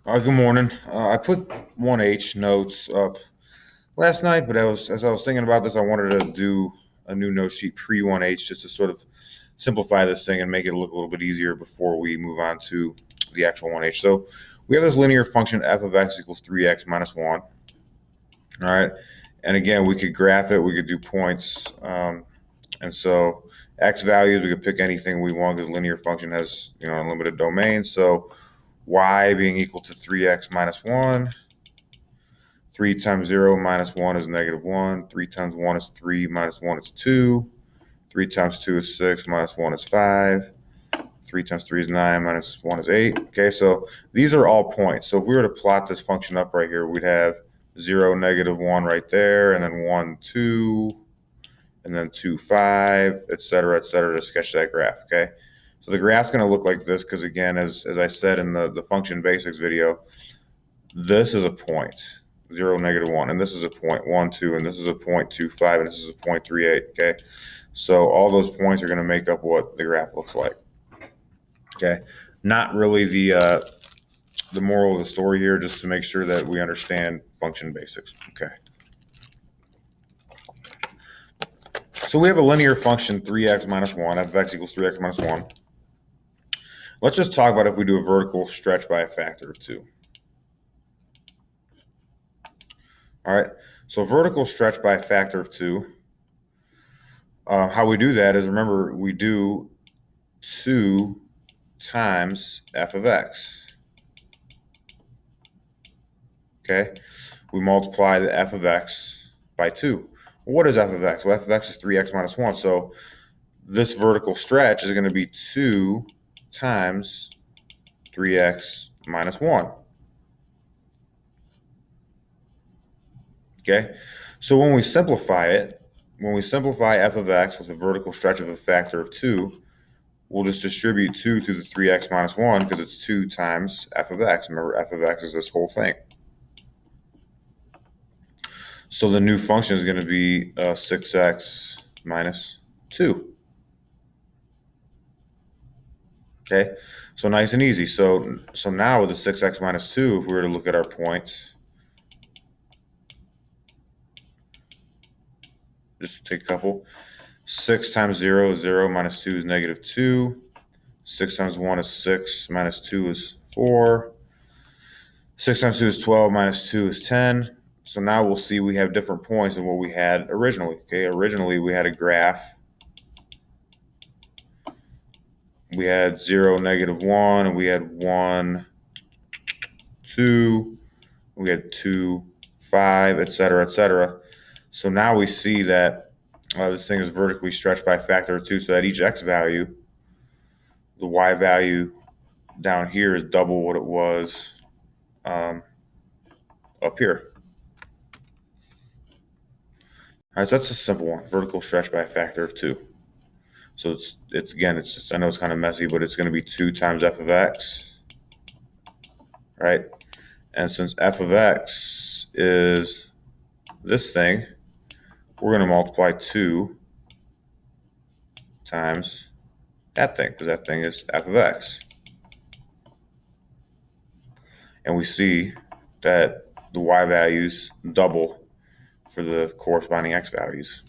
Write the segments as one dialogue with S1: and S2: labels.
S1: Good morning. I put 1H notes up last night, but as I was thinking about this, I wanted to do a new note sheet pre-1H just to sort of simplify this thing and make it look a little bit easier before we move on to the actual 1H. So we have this linear function f of x equals 3x minus 1. All right. And again, we could graph it. We could do points. And so x values, we could pick anything we want because linear function has, unlimited domain. So y being equal to 3x minus 1. 3 times 0 minus 1 is negative 1. 3 times 1 is 3 minus 1 is 2. 3 times 2 is 6 minus 1 is 5. 3 times 3 is 9 minus 1 is 8. Okay, so these are all points. So if we were to plot this function up right here, we'd have 0, negative 1 right there, and then 1, 2, and then 2, 5, et cetera, to sketch that graph, okay? So the graph's going to look like this because, again, as I said in the function basics video, this is a point, 0, negative 1, and this is a point, 1, 2, and this is a point, 2, 5, and this is a point, 3, 8, okay? So all those points are going to make up what the graph looks like, okay? Not really the moral of the story here, just to make sure that we understand function basics, okay? So we have a linear function 3x minus 1, f of x equals 3x minus 1. Let's just talk about if we do a vertical stretch by a factor of 2. All right, so vertical stretch by a factor of 2. How we do that is, remember, we do 2 times f of x. Okay, we multiply the f of x by 2. Well, what is f of x? Well, f of x is 3x minus 1. So this vertical stretch is going to be 2 times 3x minus 1. Okay, so when we simplify it, when we simplify f of x with a vertical stretch of a factor of 2, we'll just distribute 2 through the 3x minus 1 because it's 2 times f of x. Remember, f of x is this whole thing. So the new function is going to be 6x minus 2. Okay, so nice and easy. So now with the 6x minus 2, if we were to look at our points, just take a couple. 6 times 0 is 0, minus 2 is negative 2. 6 times 1 is 6, minus 2 is 4. 6 times 2 is 12, minus 2 is 10. So now we'll see we have different points than what we had originally. Okay, originally we had a graph. We had 0, negative 1, and we had 1, 2, we had 2, 5, et cetera. So now we see that this thing is vertically stretched by a factor of 2, so at each x value, the y value down here is double what it was up here. All right, so that's a simple one, vertical stretch by a factor of 2. So it's again, I know it's kind of messy, but it's going to be 2 times f of x, right? And since f of x is this thing, we're going to multiply 2 times that thing, because that thing is f of x. And we see that the y values double for the corresponding x values.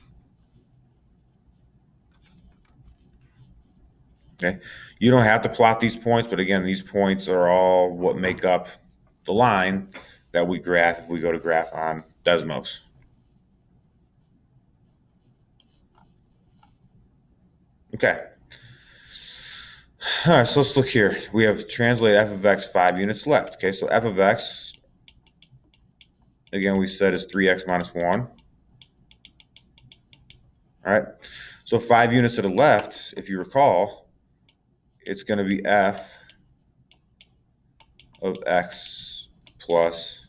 S1: Okay, you don't have to plot these points, but again, these points are all what make up the line that we graph if we go to graph on Desmos. Okay. All right, so let's look here. We have translate f of x 5 units left. Okay, so f of x, again, we said is 3x minus 1. All right, so 5 units to the left, if you recall, it's going to be f of x plus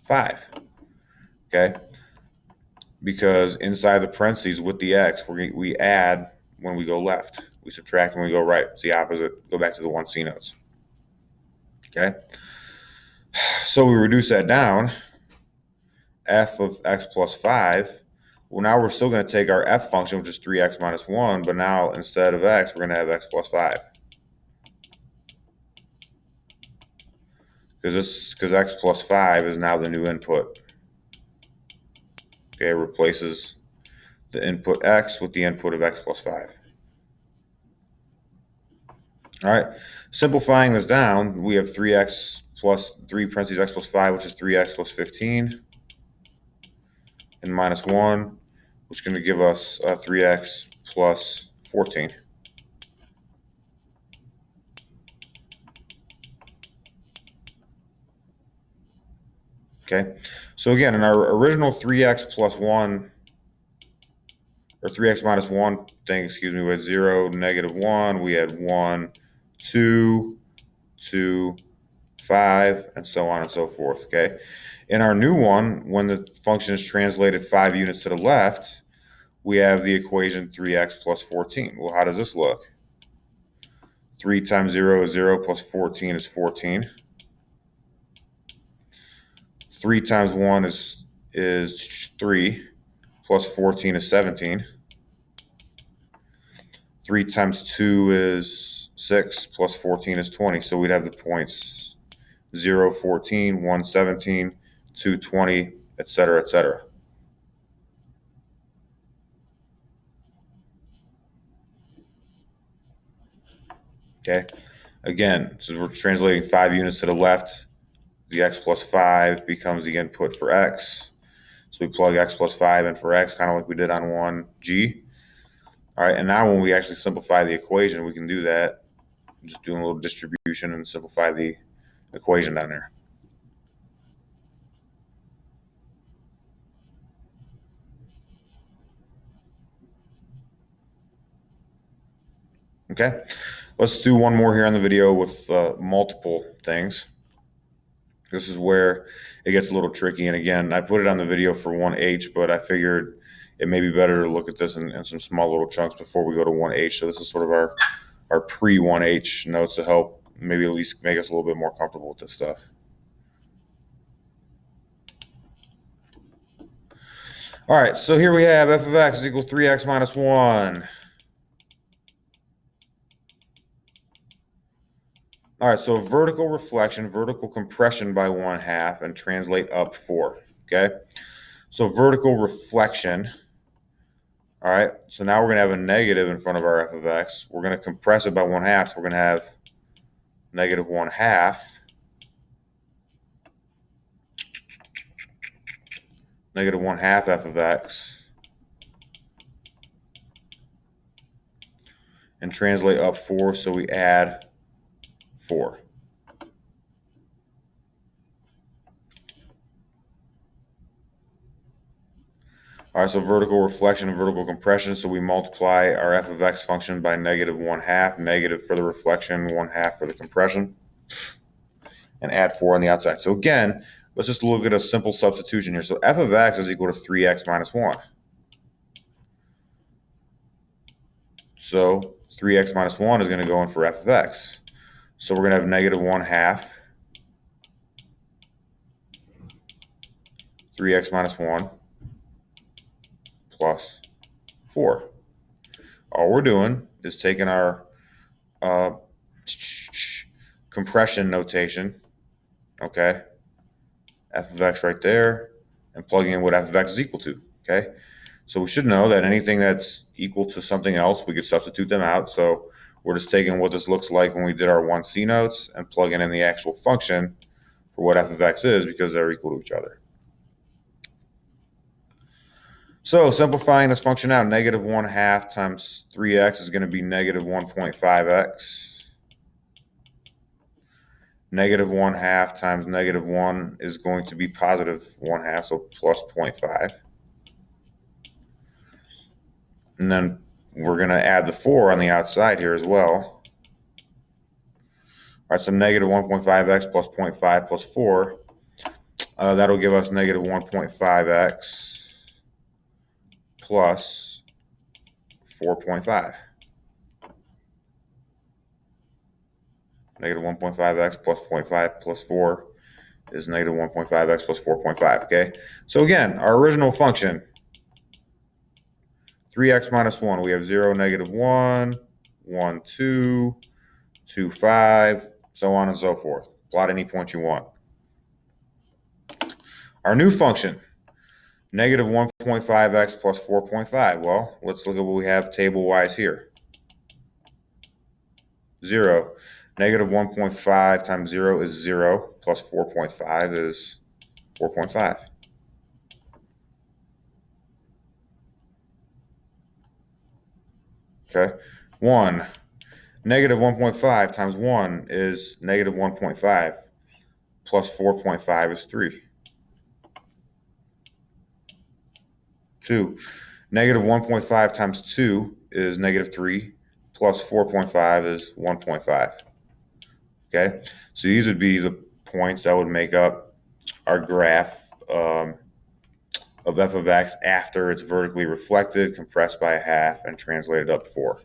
S1: 5. Okay, because inside the parentheses with the x, we add when we go left. We subtract when we go right. It's the opposite. Go back to the 1C notes. Okay, so we reduce that down. F of x plus 5. Well, now we're still going to take our f function, which is 3x minus 1, but now instead of x, we're going to have x plus 5. because x plus 5 is now the new input. Okay, it replaces the input x with the input of x plus 5. All right, simplifying this down, we have 3x plus 3 parentheses x plus 5, which is 3x plus 15, and minus 1, which is going to give us 3x plus 14. Okay, so again, in our original 3x plus 1, or 3x minus 1 thing, excuse me, we had 0, negative 1, we had 1, 2, 2, 5, and so on and so forth, okay? In our new one, when the function is translated 5 units to the left, we have the equation 3x plus 14. Well, how does this look? 3 times 0 is 0, plus 14 is 14. 3 times 1 is 3, plus 14 is 17. 3 times 2 is 6, plus 14 is 20. So we'd have the points 0, 14, 1, 17, 2, 20, etc., etc. Okay, again, so we're translating 5 units to the left. The x plus 5 becomes the input for x. So we plug x plus 5 in for x, kind of like we did on 1g. All right, and now when we actually simplify the equation, we can do that. Just doing a little distribution and simplify the equation down there. Okay, let's do one more here on the video with multiple things. This is where it gets a little tricky. And again, I put it on the video for 1H, but I figured it may be better to look at this in some small little chunks before we go to 1H. So this is sort of our pre-1H notes to help maybe at least make us a little bit more comfortable with this stuff. All right, so here we have f of x is equals 3x minus 1. All right, so vertical reflection, vertical compression by 1/2, and translate up 4, okay? So vertical reflection, all right, so now we're going to have a negative in front of our f of x. We're going to compress it by 1/2, so we're going to have negative 1/2, negative 1/2 f of x, and translate up 4, so we add 4. All right, so vertical reflection and vertical compression, so we multiply our f of x function by negative 1/2, negative for the reflection, 1/2 for the compression, and add 4 on the outside. So again, let's just look at a simple substitution here. So f of x is equal to 3x minus 1. So 3x minus 1 is going to go in for f of x. So we're going to have negative 1/2, 3x minus 1, plus 4. All we're doing is taking our compression notation, okay, f of x right there, and plugging in what f of x is equal to, okay? So we should know that anything that's equal to something else, we could substitute them out. So we're just taking what this looks like when we did our 1c notes and plugging in the actual function for what f of x is because they're equal to each other. So simplifying this function out, negative 1/2 times 3x is going to be negative 1.5x. Negative 1/2 times negative 1 is going to be positive 1/2, so plus 0.5. And then we're going to add the 4 on the outside here as well. All right, so negative 1.5x plus 0.5 plus 4. That'll give us negative 1.5x plus 4.5. Negative 1.5x plus 0.5 plus 4 is negative 1.5x plus 4.5, okay? So again, our original function, 3x minus 1, we have 0, negative 1, 1, 2, 2, 5, so on and so forth. plot any point you want. Our new function, negative 1.5x plus 4.5. Well, let's look at what we have table-wise here. 0. Negative 1.5 times 0 is 0, plus 4.5 is 4.5. Okay. 1. Negative 1.5 times 1 is negative 1.5, plus 4.5 is 3. 2. Negative 1.5 times 2 is negative 3, plus 4.5 is 1.5. Okay, so these would be the points that would make up our graph of f of x after it's vertically reflected, compressed by a half, and translated up 4.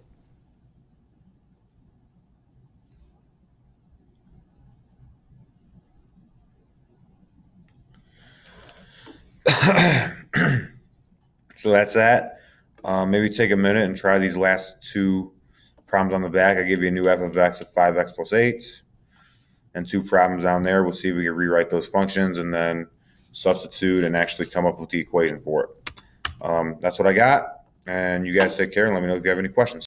S1: So that's that. Maybe take a minute and try these last two problems on the back. I give you a new f of x of 5x plus 8 and 2 problems down there. We'll see if we can rewrite those functions and then substitute and actually come up with the equation for it. That's what I got. And you guys take care and let me know if you have any questions.